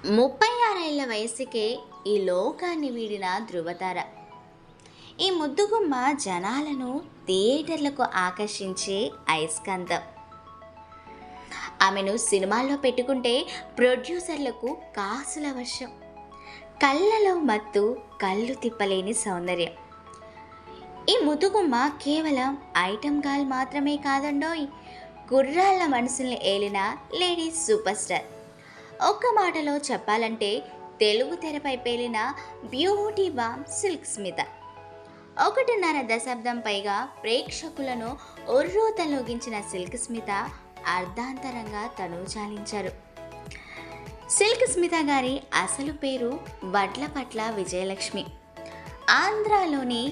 36 ఏళ్ల వయసుకే ఈ లోకాన్ని వీడిన ధృవతార. ఈ ముద్దుగుమ్మ జనాలను థియేటర్లకు ఆకర్షించే అయస్కాంతం. ఆమెను సినిమాల్లో పెట్టుకుంటే ప్రొడ్యూసర్లకు కాసుల వర్షం. కళ్ళలో మత్తు, కళ్ళు తిప్పలేని సౌందర్యం. ఈ ముద్దుగుమ్మ కేవలం ఐటమ్ గాల్ మాత్రమే కాదండోయ్, గుర్రాళ్ళ మనసుల్ని ఏలిన లేడీస్ సూపర్ స్టార్. ఒక్క మాటలో చెప్పాలంటే తెలుగు తెరపై పేలిన బ్యూటీ బామ్ సిల్క్ స్మిత. 1.5 దశాబ్దం పైగా ప్రేక్షకులను ఒర్రూతలోగించిన సిల్క్ స్మిత అర్ధాంతరంగా తనుచాలించారు. సిల్క్ స్మిత గారి అసలు పేరు వడ్లపట్ల విజయలక్ష్మి. ఆంధ్రాలోని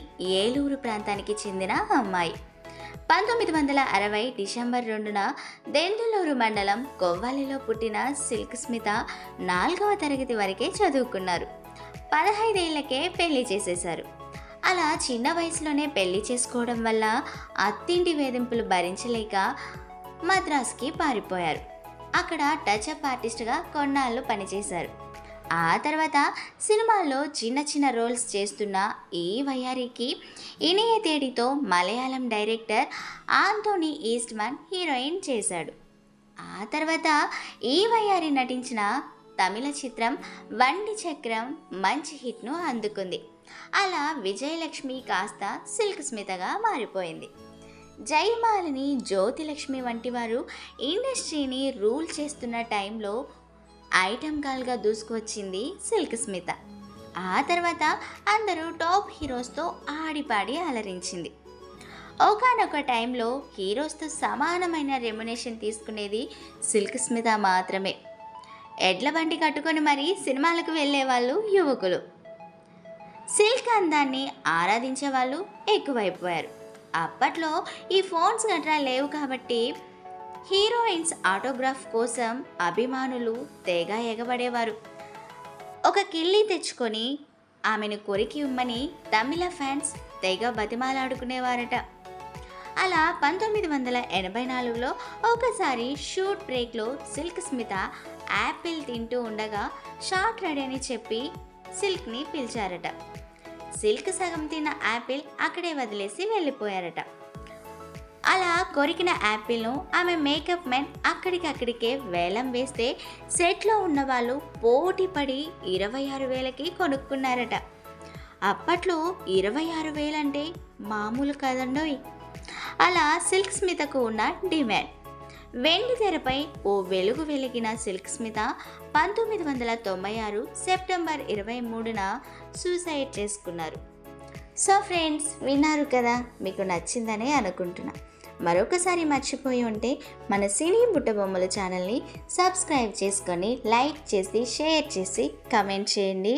ఏలూరు ప్రాంతానికి చెందిన అమ్మాయి. 1960 డిసెంబర్ 2న దెందులూరు మండలం కొవ్వలిలో పుట్టిన సిల్క్ స్మిత 4వ తరగతి వరకే చదువుకున్నారు. 15 ఏళ్లకే పెళ్లి చేసేశారు. అలా చిన్న వయసులోనే పెళ్లి చేసుకోవడం వల్ల అత్తింటి వేధింపులు భరించలేక మద్రాసుకి పారిపోయారు. అక్కడ టచ్అప్ ఆర్టిస్ట్గా కొన్నాళ్ళు పనిచేశారు. ఆ తర్వాత సినిమాల్లో చిన్న చిన్న రోల్స్ చేస్తున్న ఈ వయ్యారికి ఇనియ తేడితో మలయాళం డైరెక్టర్ ఆంటోనీ ఈస్ట్మన్ హీరోయిన్ చేశాడు. ఆ తర్వాత ఈ వయ్యారి నటించిన తమిళ చిత్రం వండి చక్రం మంచి హిట్ను అందుకుంది. అలా విజయలక్ష్మి కాస్త సిల్క్ స్మితగా మారిపోయింది. జయమాలిని, జ్యోతిలక్ష్మి వంటి వారు ఇండస్ట్రీని రూల్ చేస్తున్న టైంలో ఐటమ్ గర్ల్గా దూసుకువచ్చింది సిల్క్ స్మిత. ఆ తర్వాత అందరూ టాప్ హీరోస్తో ఆడిపాడి అలరించింది. ఒకానొక టైంలో హీరోస్తో సమానమైన రెమ్యునేషన్ తీసుకునేది సిల్క్ స్మిత మాత్రమే. ఎడ్ల బండి కట్టుకొని మరీ సినిమాలకు వెళ్ళేవాళ్ళు యువకులు. సిల్క్ అందాన్ని ఆరాధించే వాళ్ళు ఎక్కువైపోయారు. అప్పట్లో ఈ ఫోన్స్ గట్రా లేవు కాబట్టి హీరోయిన్స్ ఆటోగ్రాఫ్ కోసం అభిమానులు తెగ ఎగబడేవారు. ఒక కిల్లి తెచ్చుకొని ఆమెను కొరికి ఇమ్మని తమిళ ఫ్యాన్స్ తెగ బతిమాలాడుకునేవారట. అలా 1984లో ఒకసారి షూట్ బ్రేక్లో సిల్క్ స్మిత యాపిల్ తింటూ ఉండగా షార్ట్ రెడీ అని చెప్పి సిల్క్ని పిలిచారట. సిల్క్ సగం తిన్న యాపిల్ అక్కడే వదిలేసి వెళ్ళిపోయారట. అలా కొరికిన యాపిల్ను ఆమె మేకప్ మెన్ అక్కడికక్కడికే వేలం వేస్తే సెట్లో ఉన్న వాళ్ళు పోటీపడి 26,000కి కొనుక్కున్నారట. అప్పట్లో 26,000 అంటే మామూలు కదండోయ్. అలా సిల్క్ స్మితకు ఉన్న డిమాండ్. వెండి తెరపై ఓ వెలుగు వెలిగిన సిల్క్ స్మిత 1996 సెప్టెంబర్ 23న సూసైడ్ చేసుకున్నారు. సో ఫ్రెండ్స్, విన్నారు కదా, మీకు నచ్చిందనే అనుకుంటున్నా. మరొకసారి మర్చిపోయి ఉంటే మన సినీ బుట్టబొమ్మల ఛానల్ని సబ్స్క్రైబ్ చేసుకొని లైక్ చేసి షేర్ చేసి కమెంట్ చేయండి.